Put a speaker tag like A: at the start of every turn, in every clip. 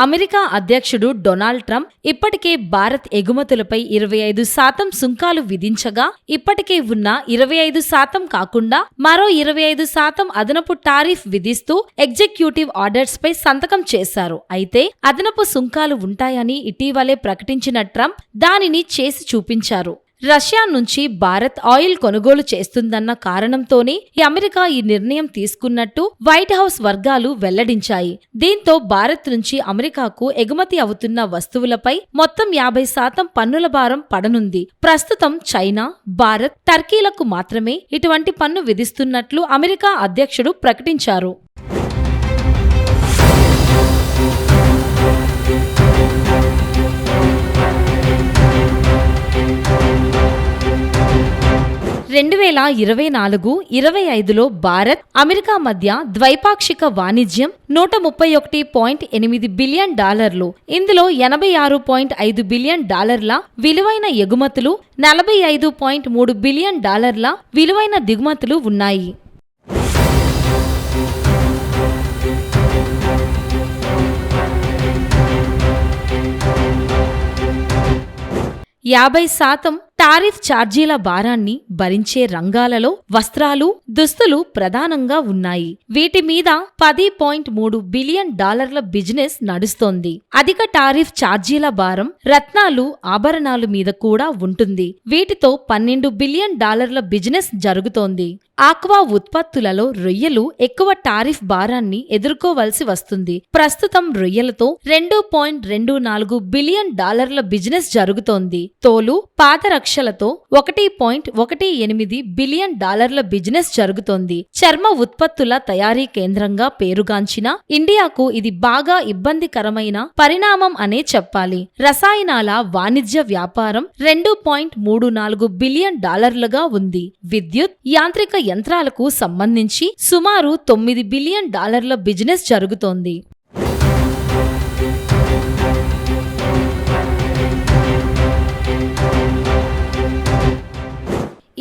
A: America అధ్యక్షుడు Donald Trump ఇప్పటికే భారత్ ఎగుమతులపై 25% సుంకాలు విధించగా, ఇప్పటికే ఉన్న 25% కాకుండా మరో 25% అదనపు టారిఫ్ విధిస్తూ ఎగ్జిక్యూటివ్ ఆర్డర్స్ పై సంతకం చేశారు. అయితే అదనపు సుంకాలు ఉంటాయని ఇటీవలే ప్రకటించిన ట్రంప్ దానిని చేసి చూపించారు. రష్యా నుంచి భారత్ ఆయిల్ కొనుగోలు చేస్తుందన్న కారణంతోనే అమెరికా ఈ నిర్ణయం తీసుకున్నట్టు వైట్ హౌస్ వర్గాలు వెల్లడించాయి. దీంతో భారత్ నుంచి అమెరికాకు ఎగుమతి అవుతున్న వస్తువులపై మొత్తం 50% పన్నుల భారం పడనుంది. ప్రస్తుతం చైనా, భారత్, టర్కీలకు మాత్రమే ఇటువంటి పన్ను విధిస్తున్నట్లు అమెరికా అధ్యక్షుడు ప్రకటించారు. రెండు 2024-25లో భారత్, అమెరికా మధ్య ద్వైపాక్షిక వాణిజ్యం $131.8 బిలియన్. ఇందులో $86.5 బిలియన్ విలువైన ఎగుమతులు, $45.3 బిలియన్ విలువైన దిగుమతులు ఉన్నాయి. 50% టారిఫ్ ఛార్జీల భారాన్ని భరించే రంగాలలో వస్త్రాలు, దుస్తులు ప్రధానంగా ఉన్నాయి. వీటి మీద $10.3 బిలియన్ బిజినెస్ నడుస్తోంది. అధిక టారిఫ్ ఛార్జీల భారం రత్నాలు, ఆభరణాలు మీద కూడా ఉంటుంది. వీటితో $12 బిలియన్ బిజినెస్ జరుగుతోంది. ఆక్వా ఉత్పత్తులలో రొయ్యలు ఎక్కువ టారిఫ్ భారాన్ని ఎదుర్కోవలసి వస్తుంది. ప్రస్తుతం రొయ్యలతో $2.24 బిలియన్ బిజినెస్ జరుగుతోంది. తోలు, పాదరక్షలతో $1.18 బిలియన్ బిజినెస్ జరుగుతోంది. చర్మ ఉత్పత్తుల తయారీ కేంద్రంగా పేరుగాంచిన ఇండియాకు ఇది బాగా ఇబ్బందికరమైన పరిణామం అనే చెప్పాలి. రసాయనాల వాణిజ్య వ్యాపారం $2.34 బిలియన్ ఉంది. విద్యుత్, యాంత్రిక యంత్రాలకు సంబంధించి సుమారు $9 బిలియన్ బిజినెస్ జరుగుతోంది.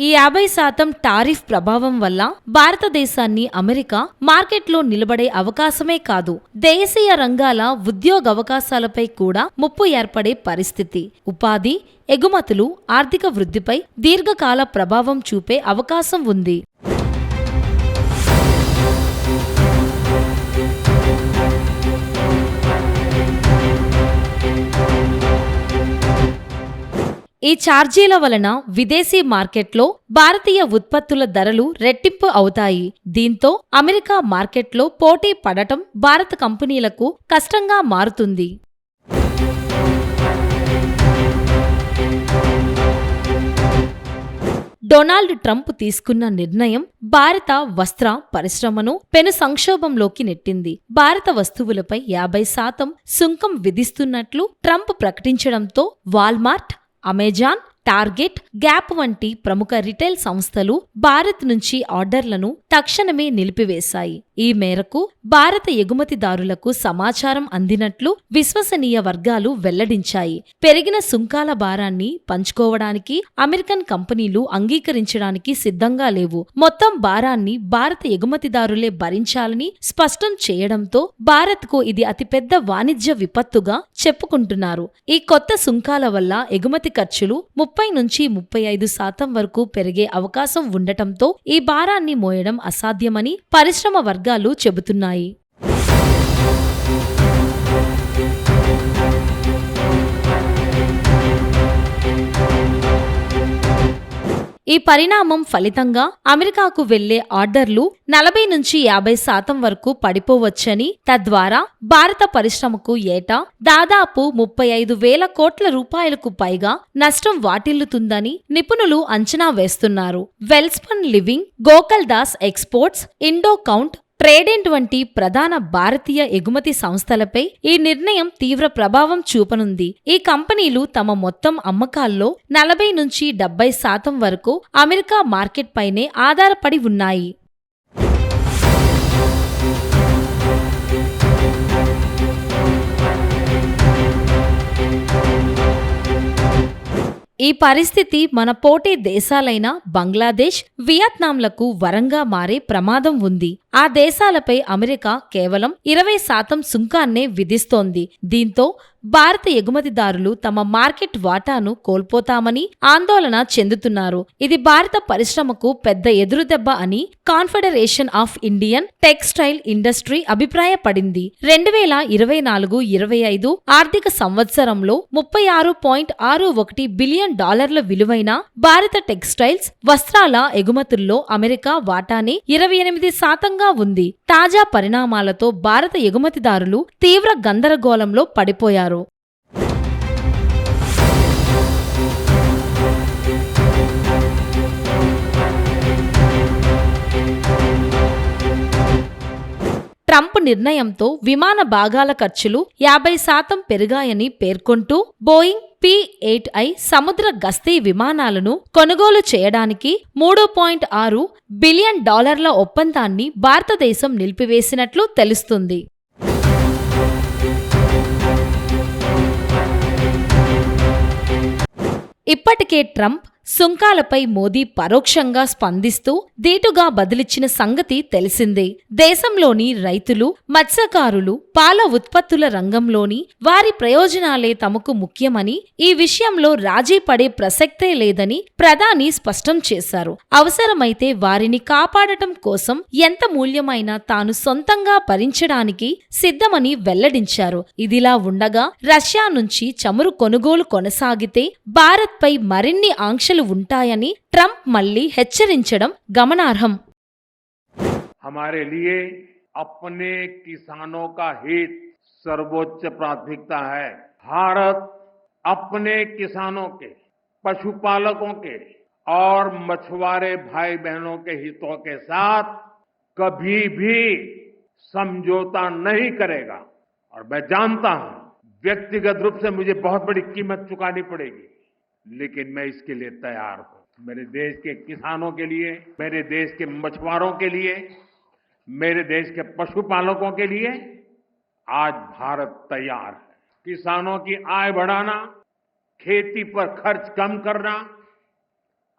A: ఈ 50% టారిఫ్ ప్రభావం వల్ల భారతదేశాన్ని అమెరికా మార్కెట్లో నిలబడే అవకాశమే కాదు, దేశీయ రంగాల ఉద్యోగవకాశాలపై కూడా ముప్పు ఏర్పడే పరిస్థితి. ఉపాధి, ఎగుమతులు, ఆర్థిక వృద్ధిపై దీర్ఘకాల ప్రభావం చూపే అవకాశం ఉంది. ఈ ఛార్జీల వలన విదేశీ మార్కెట్లో భారతీయ ఉత్పత్తుల ధరలు రెట్టింపు అవుతాయి. దీంతో అమెరికా మార్కెట్లో పోటీ పడటం భారత కంపెనీలకు కష్టంగా మారుతుంది. డొనాల్డ్ ట్రంప్ తీసుకున్న నిర్ణయం భారత వస్త్ర పరిశ్రమను పెను సంక్షోభంలోకి నెట్టింది. భారత వస్తువులపై 50% సుంకం విధిస్తున్నట్లు ట్రంప్ ప్రకటించడంతో వాల్మార్ట్, అమెజాన్, టార్గెట్, గ్యాప్ వంటి ప్రముఖ రిటైల్ సంస్థలు భారత్ నుంచి ఆర్డర్లను తక్షణమే నిలిపివేశాయి. ఈ మేరకు భారత ఎగుమతిదారులకు సమాచారం అందినట్లు విశ్వసనీయ వర్గాలు వెల్లడించాయి. పెరిగిన సుంకాల భారాన్ని పంచుకోవడానికి అమెరికన్ కంపెనీలు అంగీకరించడానికి సిద్ధంగా లేవు. మొత్తం భారాన్ని భారత ఎగుమతిదారులే భరించాలని స్పష్టం చేయడంతో భారత్కు ఇది అతిపెద్ద వాణిజ్య విపత్తుగా చెప్పుకుంటున్నారు. ఈ కొత్త సుంకాల వల్ల ఎగుమతి ఖర్చులు 30-35% వరకు పెరిగే అవకాశం ఉండటంతో ఈ భారాన్ని మోయడం అసాధ్యమని పరిశ్రమ వర్గాలు చెబుతున్నాయి. ఈ పరిణామం ఫలితంగా అమెరికాకు వెళ్లే ఆర్డర్లు 40-50% వరకు పడిపోవచ్చని, తద్వారా భారత పరిశ్రమకు ఏటా దాదాపు 35,000 కోట్ల రూపాయలకు పైగా నష్టం వాటిల్లుతుందని నిపుణులు అంచనా వేస్తున్నారు. వెల్స్పన్ లివింగ్, గోకుల్దాస్ ఎక్స్పోర్ట్స్, ఇండోకౌంట్, ట్రేడెంట్ వంటి ప్రధాన భారతీయ ఎగుమతి సంస్థలపై ఈ నిర్ణయం తీవ్ర ప్రభావం చూపనుంది. ఈ కంపెనీలు తమ మొత్తం అమ్మకాల్లో 40-70% వరకు అమెరికా మార్కెట్ పైనే ఆధారపడి ఉన్నాయి. ఈ పరిస్థితి మన పోటీ దేశాలైన బంగ్లాదేశ్, వియత్నాంలకు వరంగా మారే ప్రమాదం ఉంది. ఆ దేశాలపై అమెరికా కేవలం 20% సుంకాన్నే విధిస్తోంది. దీంతో భారత ఎగుమతిదారులు తమ మార్కెట్ వాటాను కోల్పోతామని ఆందోళన చెందుతున్నారు. ఇది భారత పరిశ్రమకు పెద్ద ఎదురుదెబ్బ అని confederation of Indian textile industry అభిప్రాయపడింది. 2024-25 ఆర్థిక సంవత్సరంలో $36.61 బిలియన్ విలువైన భారత టెక్స్టైల్స్ వస్త్రాల ఎగుమతుల్లో అమెరికా వాటానే 28%గా ఉంది. తాజా పరిణామాలతో భారత ఎగుమతిదారులు తీవ్ర గందరగోళంలో పడిపోయారు. ట్రంప్ నిర్ణయంతో విమాన భాగాల ఖర్చులు 50% పెరిగాయని పేర్కొంటూ బోయింగ్ P-8I సముద్ర గస్తీ విమానాలను కొనుగోలు చేయడానికి $3.6 బిలియన్ ఒప్పందాన్ని భారతదేశం నిలిపివేసినట్లు తెలుస్తుంది. ఇప్పటికే ట్రంప్ సుంకాలపై మోదీ పరోక్షంగా స్పందిస్తూ దీటుగా బదిలిచ్చిన సంగతి తెలిసిందే. దేశంలోని రైతులు, మత్స్యకారులు, పాల ఉత్పత్తుల రంగంలోని వారి ప్రయోజనాలే తమకు ముఖ్యమని, ఈ విషయంలో రాజీ పడే ప్రసక్తే లేదని ప్రధాని స్పష్టం చేశారు. అవసరమైతే వారిని కాపాడటం కోసం ఎంత మూల్యమైనా తాను సొంతంగా భరించడానికి సిద్ధమని వెల్లడించారు. ఇదిలా ఉండగా రష్యా నుంచి చమురు కొనుగోలు కొనసాగితే భారత్పై మరిన్ని ఆంక్షలు ఉంటాయని ట్రంప్ మళ్లీ హెచ్చరించడం గమనార్హం.
B: हमारे लिए अपने किसानों का हित सर्वोच्च प्राथमिकता है. भारत अपने किसानों के, पशुपालकों के और मछुआरे भाई बहनों के हितों के साथ कभी भी समझौता नहीं करेगा. और मैं जानता हूं व्यक्तिगत रूप से मुझे बहुत बड़ी कीमत चुकानी पड़ेगी, लेकिन मैं इसके लिए तैयार हूं. मेरे देश के किसानों के लिए, मेरे देश के मछुआरों के लिए, मेरे देश के पशुपालकों के लिए आज भारत तैयार है. किसानों की आय बढ़ाना, खेती पर खर्च कम करना,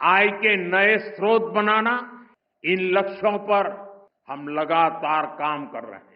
B: आय के नए स्रोत बनाना, इन लक्ष्यों पर हम लगातार काम कर रहे हैं.